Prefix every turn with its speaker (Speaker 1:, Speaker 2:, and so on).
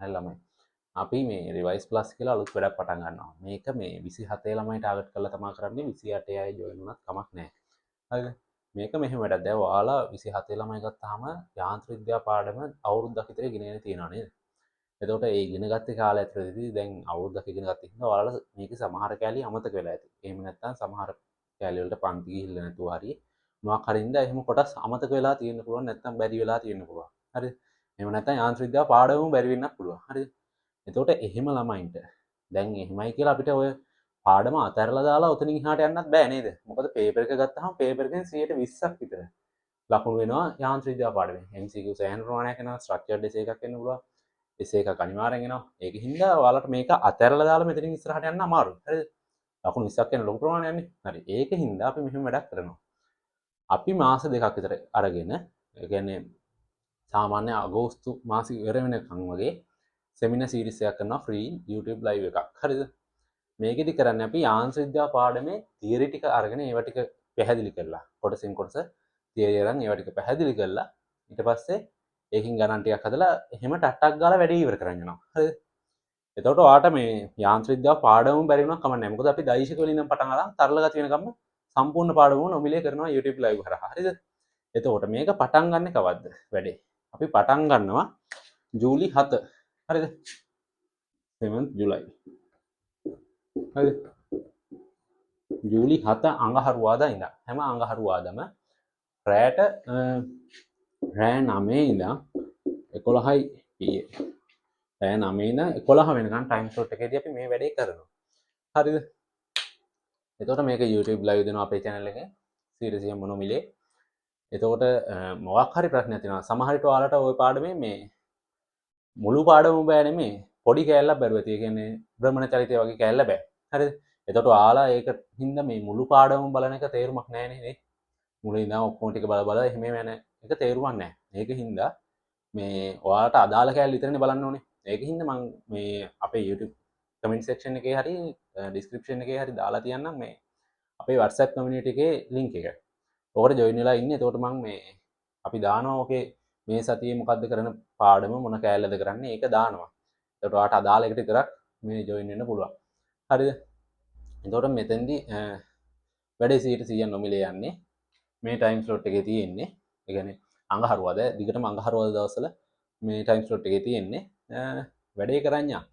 Speaker 1: හරි ළමයි. අපි මේ රිවයිස් ප්ලස් කියලා අලුත් වැඩක් පටන් ගන්නවා. මේක මේ 27 ළමයි ටාගට් කරලා තමයි කරන්නේ. 28 අය ජොයින් වුණත් කමක් නැහැ. හරිද? මේක මෙහෙම වැඩක්. දැන් ඔයාලා 27 ළමයි ගත්තාම යාන්ත්‍රික විද්‍යා පාඩම අවුරුද්දක් විතර ඉගෙනගෙන තියෙනවා නේද? එතකොට ඒ ඉගෙන ගත්ත කාලය ඇතුළතදී දැන් අවුරුද්දක් ඉගෙන ගත්ත හින්දා ඔයාලා මේකේ සමහර කැලි අමතක වෙලා ඇති. එහෙම නැත්නම් සමහර කැලි වලට පන්ති ගිහිල්ලා නැතුව හරි මොකක් හරි ඉඳලා එහෙම කොටස් අමතක වෙලා තියෙන්න පුළුවන් නැත්නම් බැරි වෙලා තියෙන්න පුළුවන්. හරිද? එහෙම නැත්නම් යාන්ත්‍රික විද්‍යාව පාඩමම බැරි වෙන්නත් පුළුවන්. හරිද? එතකොට එහෙම ළමයින්ට දැන් එහෙමයි කියලා අපිට ඔය පාඩම අතහැරලා දාලා උතනින් එහාට යන්නත් බෑ නේද? මොකද පේපර් එක ගත්තාම පේපර් එකෙන් 120ක් විතර ලකුණු වෙනවා යාන්ත්‍රික විද්‍යාව පාඩමෙන්. MCQ සෑහෙන ප්‍රමාණයක් එනවා, ස්ට්‍රක්චර්ඩ් එසේ එකක් එන්න පුළුවන්. එසේ එකක් අනිවාර්යෙන් එනවා. ඒක හින්දා ඔයාලට මේක අතහැරලා දාලා මෙතනින් ඉස්සරහට යන්න අමාරුයි. හරිද? ලකුණු 20ක් එන ලොකු ප්‍රමාණයක් නේ. හරි. ඒක හින්දා අපි මෙහෙම වැඩක් කරනවා. අපි මාස දෙකක් විතර අරගෙන ඒ කියන්නේ සාමාන්‍ය අගෝස්තු මාසෙ ඉවර වෙනකන් වගේ සෙමිනාර් සීරීස් එකක් කරනවා ෆ්‍රී YouTube live එකක්. හරිද? මේකෙදි කරන්නේ අපි යාන්ත්‍රික විද්‍යාව පාඩමේ තියරි ටික අරගෙන ඒවා ටික පැහැදිලි කරලා කොටසින් කොටස තියරි අරන් ඒවා ටික පැහැදිලි කරලා ඊට පස්සේ ඒකින් ගණන් ටිකක් හදලා එහෙම ටට්ටක් ගාලා වැඩේ ඉවර කරන් යනවා. හරිද? එතකොට ඔයාට මේ යාන්ත්‍රික විද්‍යාව පාඩමම බැරි වුණා කමක් නැහැ. මොකද අපි දෛශික වලින් නම් පටන් අරන් තරල ගති වෙනකම්ම සම්පූර්ණ පාඩමම නොමිලේ කරනවා YouTube live කරා. හරිද? එතකොට මේක පටන් ගන්න කවද්ද වැඩේ? අපි පටන් ගන්නවා ජූලි 7. හරිද? 7th ජුලයි. හරිද? ජූලි 7 අඟහරුවාදා ඉඳන් හැම අඟහරුවාදම රැට රෑ 9 ඉඳන් 11යි PM. රෑ 9 ඉඳන් 11 වෙනකන් ටයිම් ස්ලොට් එකේදී අපි මේ වැඩේ කරනවා. හරිද? එතකොට මේක YouTube live දෙනවා අපේ channel එකේ. සීරීසිය මොනොමිලේ. එතකොට මොකක් හරි ප්‍රශ්නයක් තියෙනවා. සමහර විට ඔයාලට ওই පාඩමේ මේ මුළු පාඩමම බෑ නෙමේ. පොඩි කෑල්ලක් බැරුව තියෙ. කියන්නේ භ්‍රමණ චරිතය වගේ කෑල්ල බෑ. හරිද? එතකොට ඔයාලා ඒක හින්දා මේ මුළු පාඩමම බලන එක තේරුමක් නැහැ නේ. මුලින් ඉඳන් ඔක්කොම ටික බල බල එහෙම යන එක තේරුමක් නැහැ. ඒක හින්දා මේ ඔයාලට අදාළ කෑල්ල විතරනේ බලන්න ඕනේ. ඒක හින්දා මම මේ අපේ YouTube කමෙන්ට් සෙක්ෂන් එකේ හරි ඩිස්ක්‍රිප්ෂන් එකේ හරි දාලා තියන්නම් මේ අපේ WhatsApp community එකේ link එක. ඕකට join වෙලා ඉන්න. එතකොට මම මේ අපි දානවා ඕකේ මේ සතියේ මොකද්ද කරන පාඩම මොන කෑල්ලද කරන්නේ ඒක දානවා. එතකොට ඔයාලට අදාළ එකට විතරක් මේ join වෙන්න පුළුවන්. හරිද? එතකොට මෙතෙන්දී වැඩේ 100% නොමිලේ යන්නේ. මේ ටයිම් ස්ලොට් එකේ තියෙන්නේ. ඒ කියන්නේ අඟහරුවාද දිගටම අඟහරුවාද දවස්වල මේ ටයිම් ස්ලොට් එකේ තියෙන්නේ. වැඩේ කරන් යන්න.